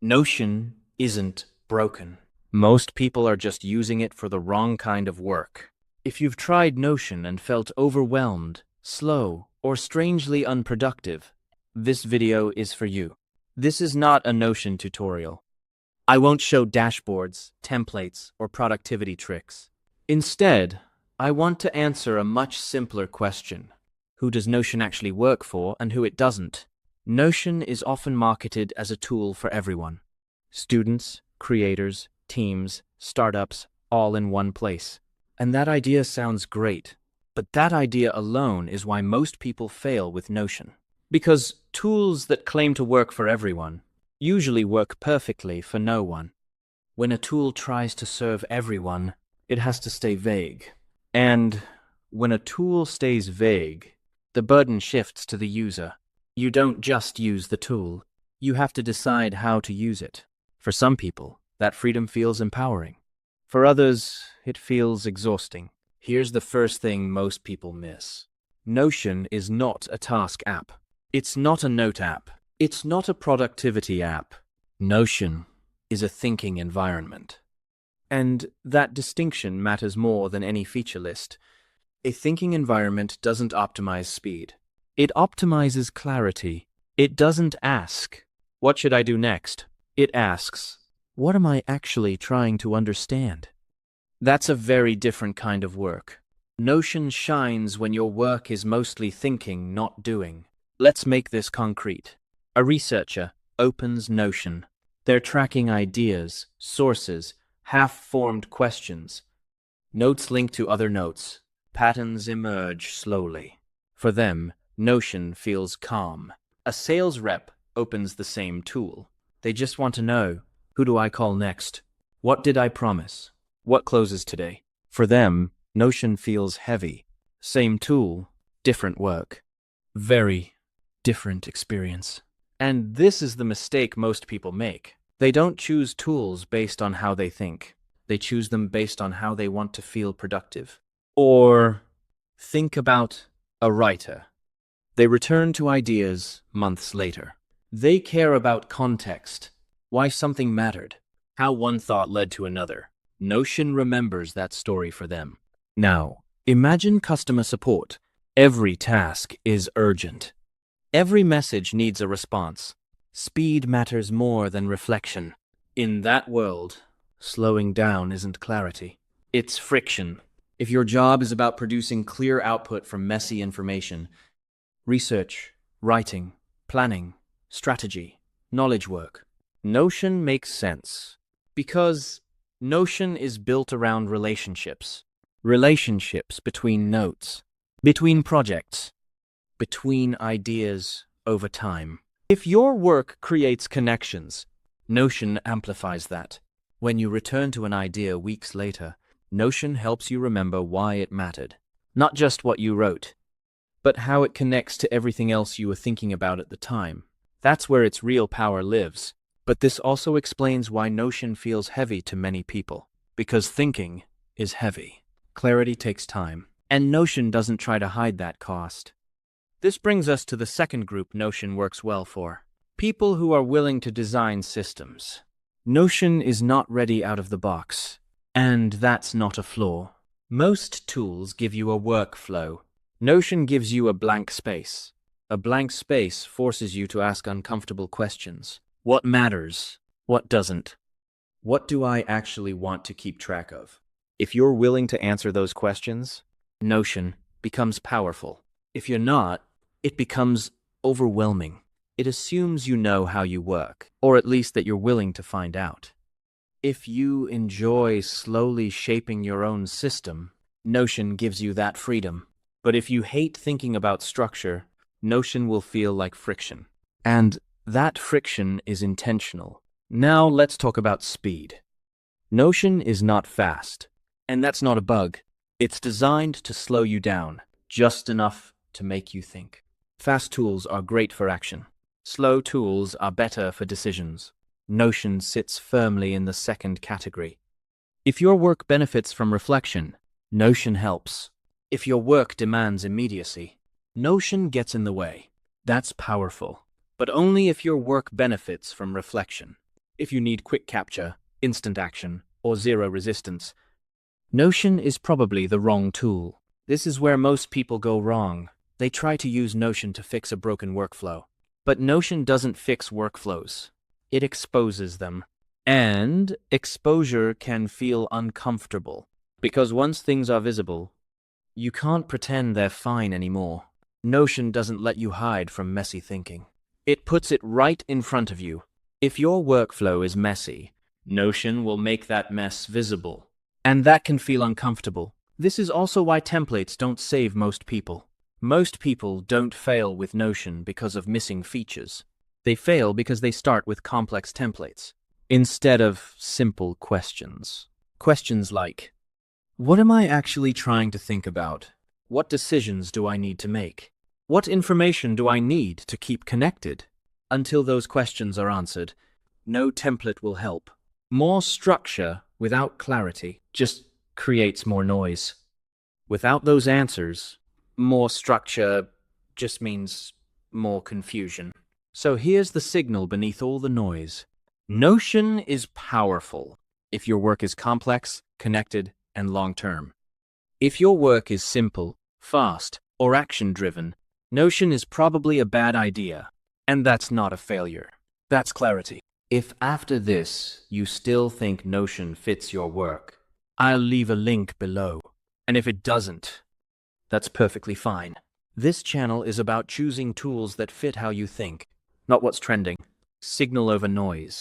Notion isn't broken. Most people are just using it for the wrong kind of work. If you've tried Notion and felt overwhelmed, slow, or strangely unproductive, this video is for you. This is not a Notion tutorial. I won't show dashboards, templates, or productivity tricks. Instead, I want to answer a much simpler question. Who does Notion actually work for and who it doesn't? Notion is often marketed as a tool for everyone. Students, creators, teams, startups, all in one place. And that idea sounds great, but that idea alone is why most people fail with Notion. Because tools that claim to work for everyone usually work perfectly for no one. When a tool tries to serve everyone, it has to stay vague. And when a tool stays vague, the burden shifts to the user. You don't just use the tool, you have to decide how to use it. For some people, that freedom feels empowering. For others, it feels exhausting. Here's the first thing most people miss. Notion is not a task app. It's not a note app. It's not a productivity app. Notion is a thinking environment. And that distinction matters more than any feature list. A thinking environment doesn't optimize speed. It optimizes clarity. It doesn't ask, "What should I do next?" It asks, "What am I actually trying to understand?" That's a very different kind of work. Notion shines when your work is mostly thinking, not doing. Let's make this concrete. A researcher opens Notion. They're tracking ideas, sources, half-formed questions. Notes link to other notes. Patterns emerge slowly. For them, Notion feels calm. A sales rep opens the same tool. They just want to know, who do I call next? What did I promise? What closes today? For them, Notion feels heavy. Same tool, different work. Very different experience. And this is the mistake most people make. They don't choose tools based on how they think. They choose them based on how they want to feel productive. Or think about a writer. They return to ideas months later. They care about context, why something mattered, how one thought led to another. Notion remembers that story for them. Now, imagine customer support. Every task is urgent. Every message needs a response. Speed matters more than reflection. In that world, slowing down isn't clarity. It's friction. If your job is about producing clear output from messy information, research, writing, planning, strategy, knowledge work, Notion makes sense. Because Notion is built around relationships. Relationships between notes, between projects, between ideas over time. If your work creates connections, Notion amplifies that. When you return to an idea weeks later, Notion helps you remember why it mattered. Not just what you wrote, but how it connects to everything else you were thinking about at the time. That's where its real power lives. But this also explains why Notion feels heavy to many people. Because thinking is heavy. Clarity takes time. And Notion doesn't try to hide that cost. This brings us to the second group Notion works well for. People who are willing to design systems. Notion is not ready out of the box. And that's not a flaw. Most tools give you a workflow. Notion gives you a blank space. A blank space forces you to ask uncomfortable questions. What matters? What doesn't? What do I actually want to keep track of? If you're willing to answer those questions, Notion becomes powerful. If you're not, it becomes overwhelming. It assumes you know how you work, or at least that you're willing to find out. If you enjoy slowly shaping your own system, Notion gives you that freedom. But if you hate thinking about structure, Notion will feel like friction. And that friction is intentional. Now let's talk about speed. Notion is not fast, and that's not a bug. It's designed to slow you down, just enough to make you think. Fast tools are great for action. Slow tools are better for decisions. Notion sits firmly in the second category. If your work benefits from reflection, Notion helps. If your work demands immediacy, Notion gets in the way. That's powerful. But only if your work benefits from reflection. if you need quick capture, instant action, or zero resistance, Notion is probably the wrong tool. This is where most people go wrong. They try to use Notion to fix a broken workflow. But Notion doesn't fix workflows. It exposes them. And exposure can feel uncomfortable. Because once things are visible, you can't pretend they're fine anymore. Notion doesn't let you hide from messy thinking. It puts it right in front of you. If your workflow is messy, Notion will make that mess visible. And that can feel uncomfortable. This is also why templates don't save most people. Most people don't fail with Notion because of missing features. They fail because they start with complex templates instead of simple questions. Questions like, what am I actually trying to think about? What decisions do I need to make? What information do I need to keep connected? Until those questions are answered, no template will help. More structure without clarity just creates more noise. Without those answers, more structure just means more confusion. So here's the signal beneath all the noise. Notion is powerful if your work is complex, connected, and long-term. If your work is simple, fast, or action-driven, Notion is probably a bad idea. And that's not a failure. That's clarity. If after this you still think Notion fits your work, I'll leave a link below. And if it doesn't, that's perfectly fine. This channel is about choosing tools that fit how you think, not what's trending. Signal over noise.